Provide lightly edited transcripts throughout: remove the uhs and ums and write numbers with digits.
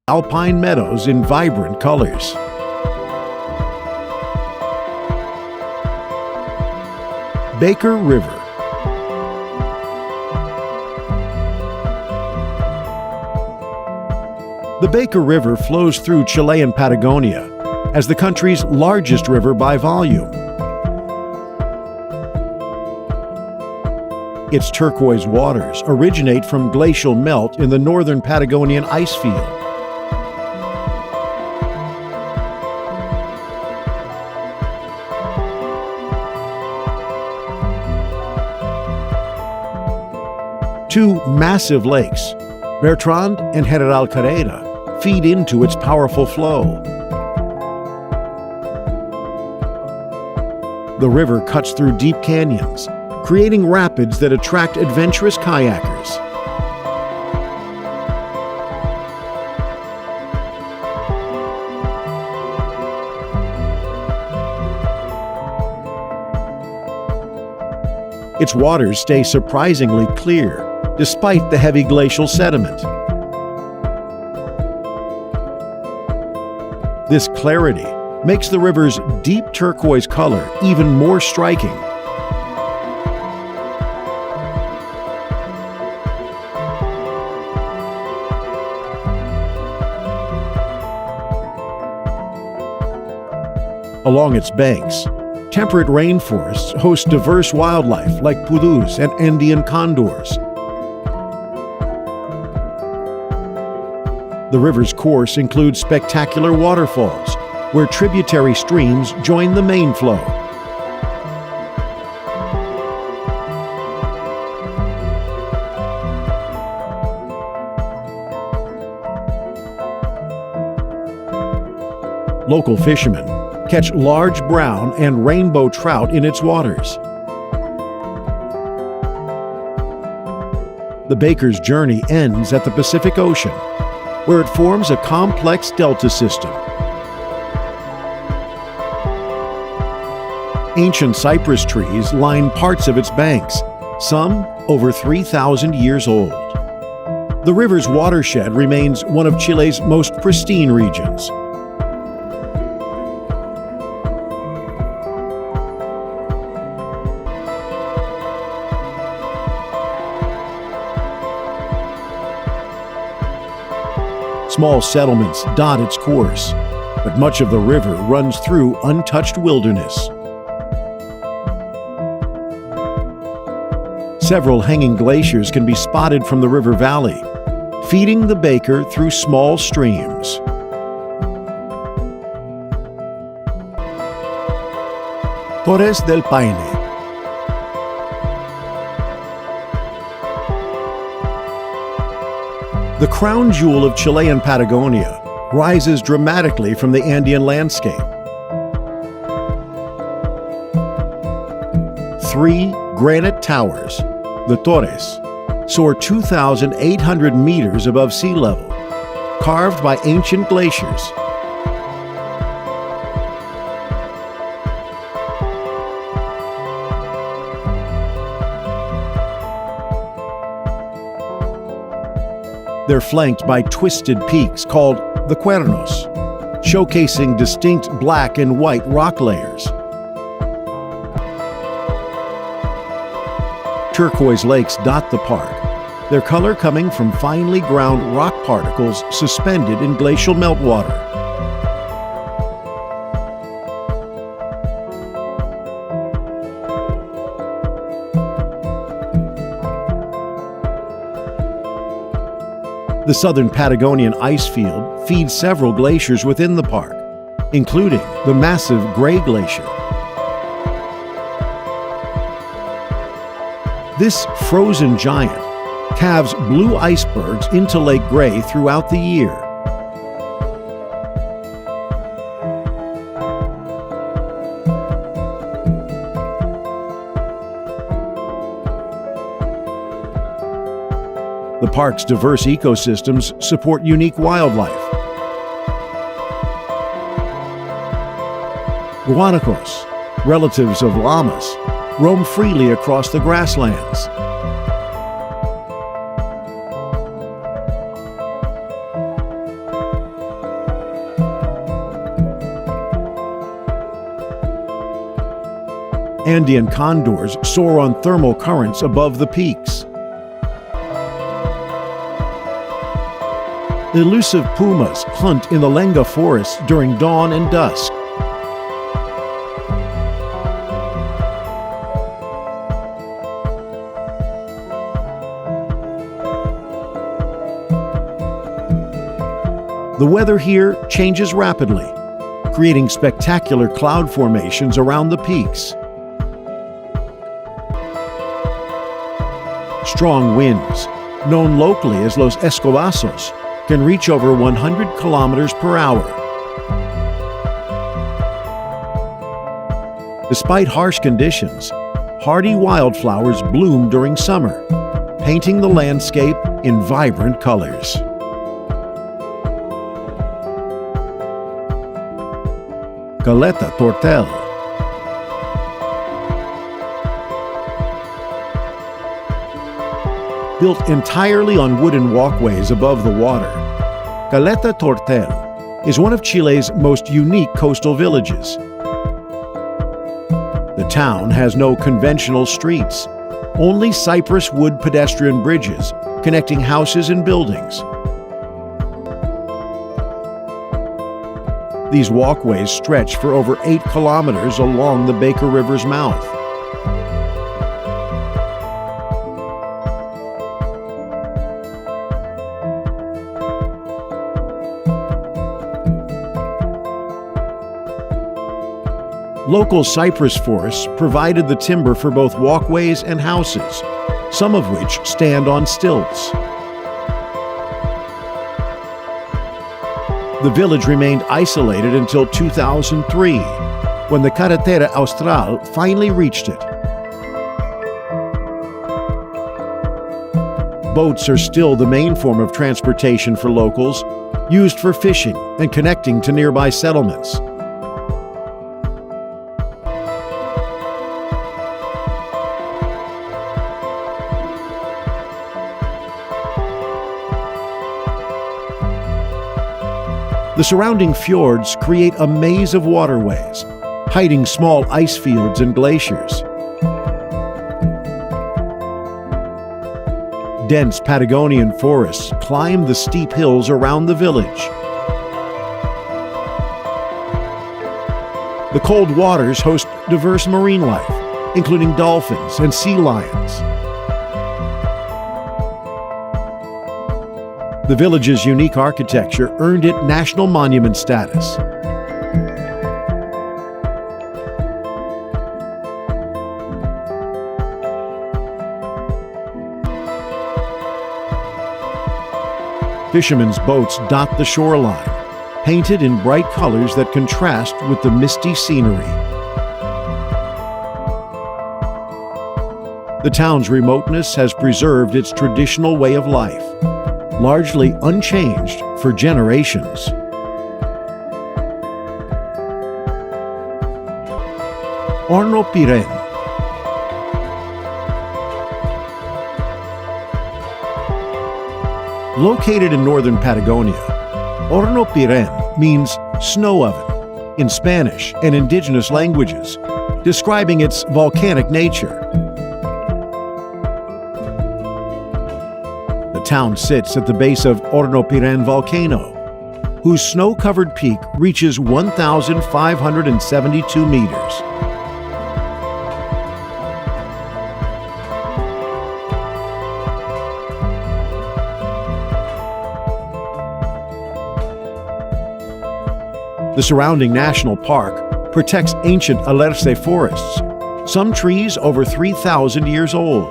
Alpine meadows in vibrant colors. Baker River. The Baker River flows through Chilean Patagonia as the country's largest river by volume. Its turquoise waters originate from glacial melt in the northern Patagonian ice field. Two massive lakes, Bertrand and General Carrera, feed into its powerful flow. The river cuts through deep canyons, creating rapids that attract adventurous kayakers. Its waters stay surprisingly clear, despite the heavy glacial sediment. This clarity makes the river's deep turquoise color even more striking. Along its banks, temperate rainforests host diverse wildlife like purus and Andean condors. The river's course includes spectacular waterfalls, where tributary streams join the main flow. Local fishermen catch large brown and rainbow trout in its waters. The Baker's journey ends at the Pacific Ocean, where it forms a complex delta system. Ancient cypress trees line parts of its banks, some over 3,000 years old. The river's watershed remains one of Chile's most pristine regions. Small settlements dot its course, but much of the river runs through untouched wilderness. Several hanging glaciers can be spotted from the river valley, feeding the Baker through small streams. Torres del Paine. The crown jewel of Chilean Patagonia rises dramatically from the Andean landscape. 3 granite towers, the Torres, soar 2,800 meters above sea level, carved by ancient glaciers. They're flanked by twisted peaks called the cuernos, showcasing distinct black and white rock layers. Turquoise lakes dot the park, their color coming from finely ground rock particles suspended in glacial meltwater. The southern Patagonian ice field feeds several glaciers within the park, including the massive Gray Glacier. This frozen giant calves blue icebergs into Lake Gray throughout the year. The park's diverse ecosystems support unique wildlife. Guanacos, relatives of llamas, roam freely across the grasslands. Andean condors soar on thermal currents above the peaks. Elusive pumas hunt in the Lenga forests during dawn and dusk. The weather here changes rapidly, creating spectacular cloud formations around the peaks. Strong winds, known locally as Los Escobazos, can reach over 100 kilometers per hour. Despite harsh conditions, hardy wildflowers bloom during summer, painting the landscape in vibrant colors. Caleta Tortel. Built entirely on wooden walkways above the water, Caleta Tortel is one of Chile's most unique coastal villages. The town has no conventional streets, only cypress wood pedestrian bridges connecting houses and buildings. These walkways stretch for over 8 kilometers along the Baker River's mouth. Local cypress forests provided the timber for both walkways and houses, some of which stand on stilts. The village remained isolated until 2003, when the Carretera Austral finally reached it. Boats are still the main form of transportation for locals, used for fishing and connecting to nearby settlements. The surrounding fjords create a maze of waterways, hiding small ice fields and glaciers. Dense Patagonian forests climb the steep hills around the village. The cold waters host diverse marine life, including dolphins and sea lions. The village's unique architecture earned it national monument status. Fishermen's boats dot the shoreline, painted in bright colors that contrast with the misty scenery. The town's remoteness has preserved its traditional way of life, largely unchanged for generations. Hornopiren. Located in northern Patagonia, Hornopiren means snow oven in Spanish and indigenous languages, describing its volcanic nature. The town sits at the base of Hornopiren volcano, whose snow-covered peak reaches 1,572 meters. The surrounding national park protects ancient alerce forests, some trees over 3,000 years old.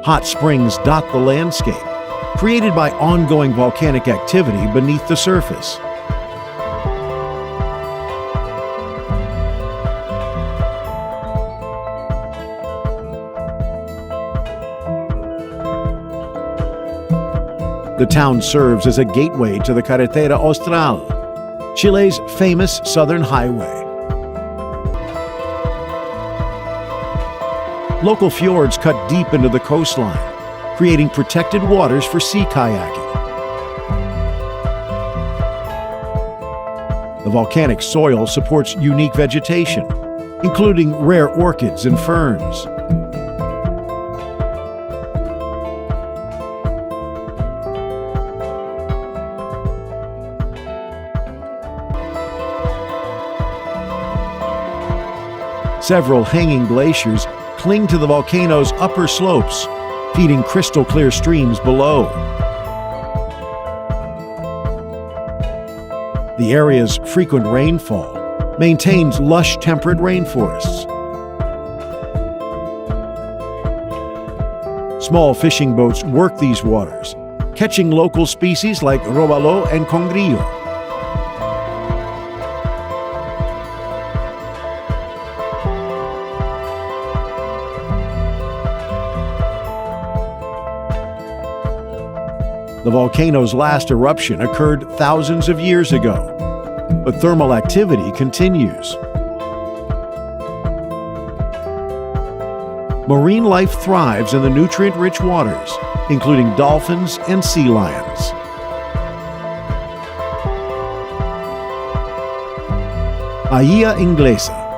Hot springs dot the landscape, created by ongoing volcanic activity beneath the surface. The town serves as a gateway to the Carretera Austral, Chile's famous southern highway. Local fjords cut deep into the coastline, creating protected waters for sea kayaking. The volcanic soil supports unique vegetation, including rare orchids and ferns. Several hanging glaciers cling to the volcano's upper slopes, feeding crystal-clear streams below. The area's frequent rainfall maintains lush temperate rainforests. Small fishing boats work these waters, catching local species like robalo and congrillo. The volcano's last eruption occurred thousands of years ago, but thermal activity continues. Marine life thrives in the nutrient-rich waters, including dolphins and sea lions. Bahía Inglesa.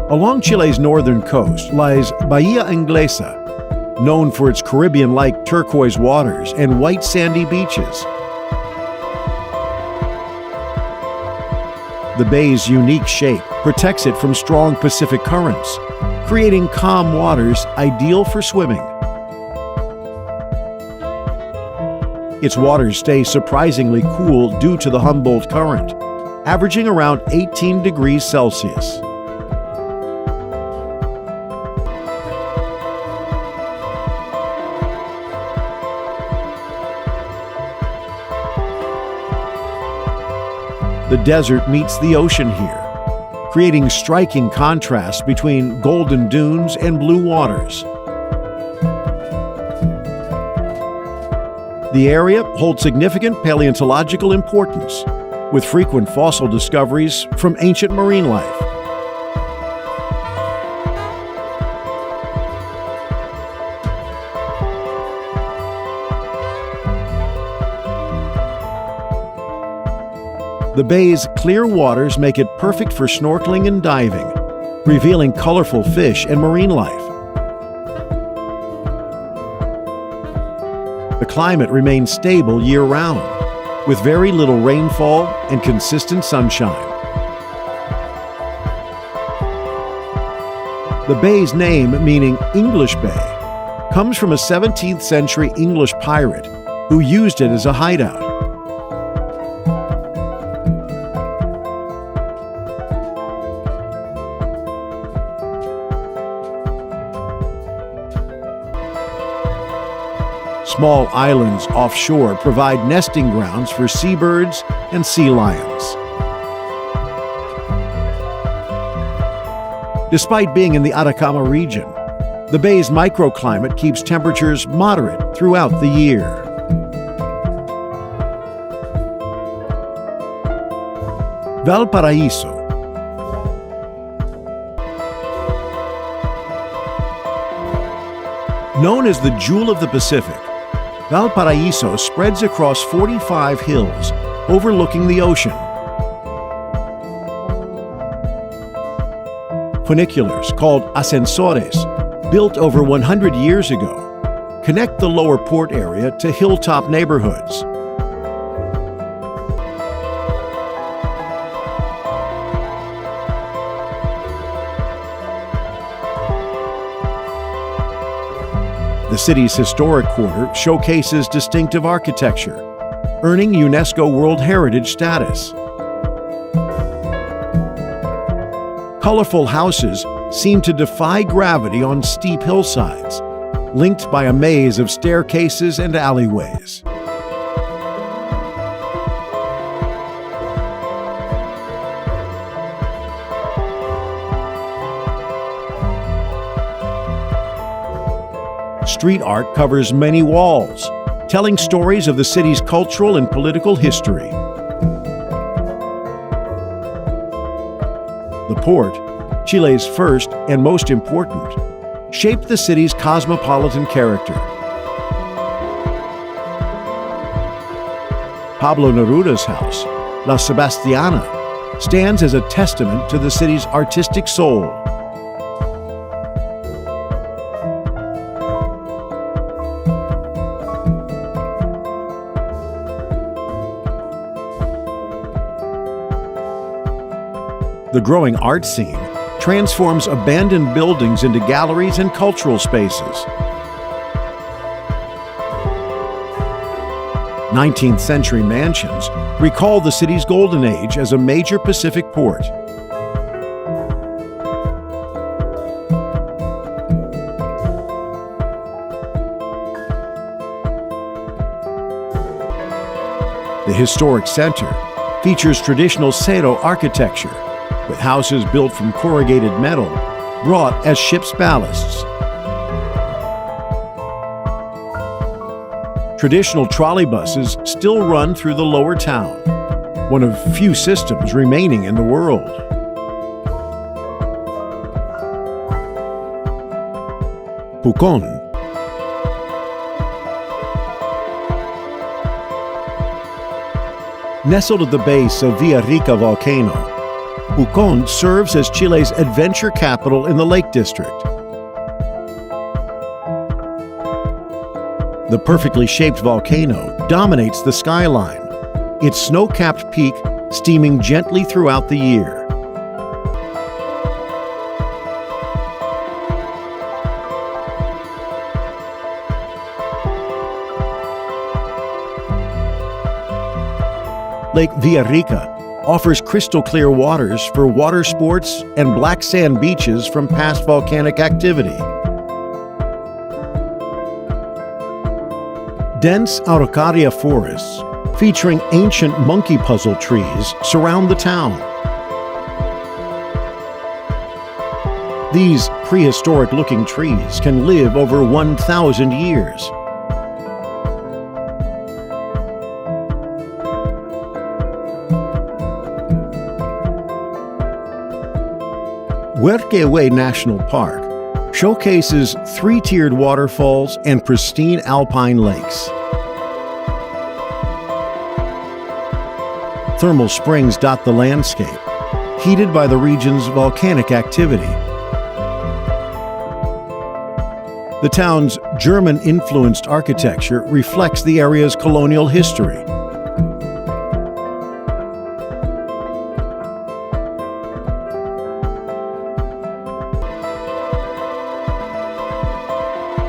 Along Chile's northern coast lies Bahía Inglesa, known for its Caribbean-like turquoise waters and white sandy beaches. The bay's unique shape protects it from strong Pacific currents, creating calm waters ideal for swimming. Its waters stay surprisingly cool due to the Humboldt Current, averaging around 18 degrees Celsius. The desert meets the ocean here, creating striking contrasts between golden dunes and blue waters. The area holds significant paleontological importance, with frequent fossil discoveries from ancient marine life. The bay's clear waters make it perfect for snorkeling and diving, revealing colorful fish and marine life. The climate remains stable year-round, with very little rainfall and consistent sunshine. The bay's name, meaning English Bay, comes from a 17th century English pirate who used it as a hideout. Small islands offshore provide nesting grounds for seabirds and sea lions. Despite being in the Atacama region, the bay's microclimate keeps temperatures moderate throughout the year. Valparaíso. Known as the Jewel of the Pacific, Valparaíso spreads across 45 hills overlooking the ocean. Funiculars, called ascensores, built over 100 years ago, connect the lower port area to hilltop neighborhoods. The city's historic quarter showcases distinctive architecture, earning UNESCO World Heritage status. Colorful houses seem to defy gravity on steep hillsides, linked by a maze of staircases and alleyways. Street art covers many walls, telling stories of the city's cultural and political history. The port, Chile's first and most important, shaped the city's cosmopolitan character. Pablo Neruda's house, La Sebastiana, stands as a testament to the city's artistic soul. The growing art scene transforms abandoned buildings into galleries and cultural spaces. 19th century mansions recall the city's golden age as a major Pacific port. The historic center features traditional Cerro architecture, with houses built from corrugated metal brought as ship's ballasts. Traditional trolley buses still run through the lower town, one of few systems remaining in the world. Pucón. Nestled at the base of Villarrica volcano, Pucón serves as Chile's adventure capital in the Lake District. The perfectly shaped volcano dominates the skyline, its snow-capped peak steaming gently throughout the year. Lake Villarrica offers crystal-clear waters for water sports and black sand beaches from past volcanic activity. Dense araucaria forests, featuring ancient monkey puzzle trees, surround the town. These prehistoric-looking trees can live over 1,000 years. Huerquehue National Park showcases three-tiered waterfalls and pristine alpine lakes. Thermal springs dot the landscape, heated by the region's volcanic activity. The town's German-influenced architecture reflects the area's colonial history.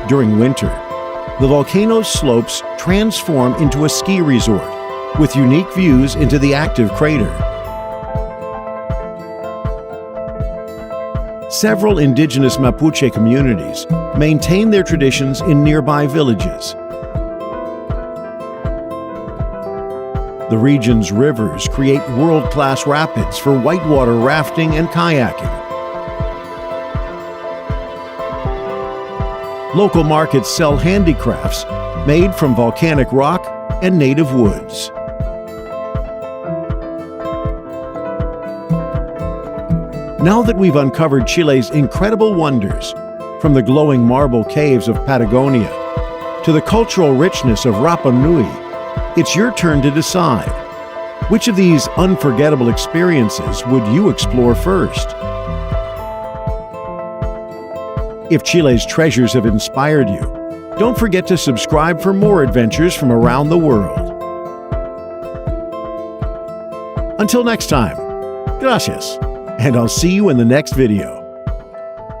During winter, the volcano's slopes transform into a ski resort with unique views into the active crater. Several indigenous Mapuche communities maintain their traditions in nearby villages. The region's rivers create world-class rapids for whitewater rafting and kayaking. Local markets sell handicrafts made from volcanic rock and native woods. Now that we've uncovered Chile's incredible wonders, from the glowing marble caves of Patagonia to the cultural richness of Rapa Nui, it's your turn to decide. Which of these unforgettable experiences would you explore first? If Chile's treasures have inspired you, don't forget to subscribe for more adventures from around the world. Until next time, gracias, and I'll see you in the next video.